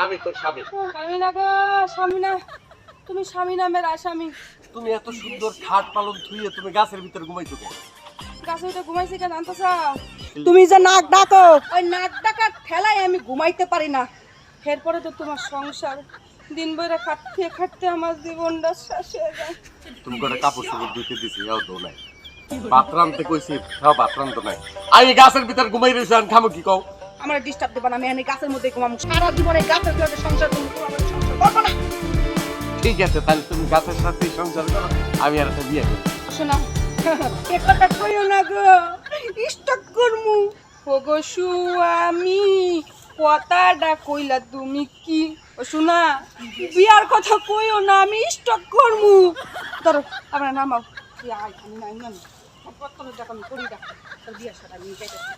আমি তোর স্বামী। স্বামী না গো, স্বামী না, তুমি স্বামী নামের আসামি। তুমি এত সুন্দর খাট পালন থুইয়ে তুমি গাছের ভিতরে ঘুমাইছো কেন? গাছে উঠে ঘুমাইছি কেন জানতে চাও? তুমি যে নাক ডাকো, ওই নাক ডাকার ঠেলায় আমি ঘুমাইতে পারি না। এরপরে তো তোমার সংসার, দিন ভরে খাটতে খাটতে আমার জীবনটা শেষ হয়ে যায়। তুমি করে কাপড় চোপড় ধুইতে দিছি, এও তো নাই। ভাত রাঁধতে কইছি, তাও ভাত রাঁধতে নাই। আমি গাছের ভিতর ঘুমাই রয়েছি, আমি খামো কি কও? আমার ডিস্টার্ব দেবা না, আমি এনে গাছের মধ্যে ঘুমাবো। সারা জীবনে গাছের ভিতরে সংসার করবো, আমার সংসার করবো না। ঠিক আছে, তাহলে তুমি গাছের সাথেই সংসার করো, আমি আর একটা বিয়ে করি। শোনা, এ কথা কইও না গো, স্টক করমু। ও গো স্বামী, কথাটা কইলা তুমি কি? ও শোনা, বিয়ার কথা কইও না, আমি স্টক করমু। ধরো, আমরা নামাও। আমি নাই না, কত টাকা আমি করি না, বিয়ার সাথে আমি যাইতেছি।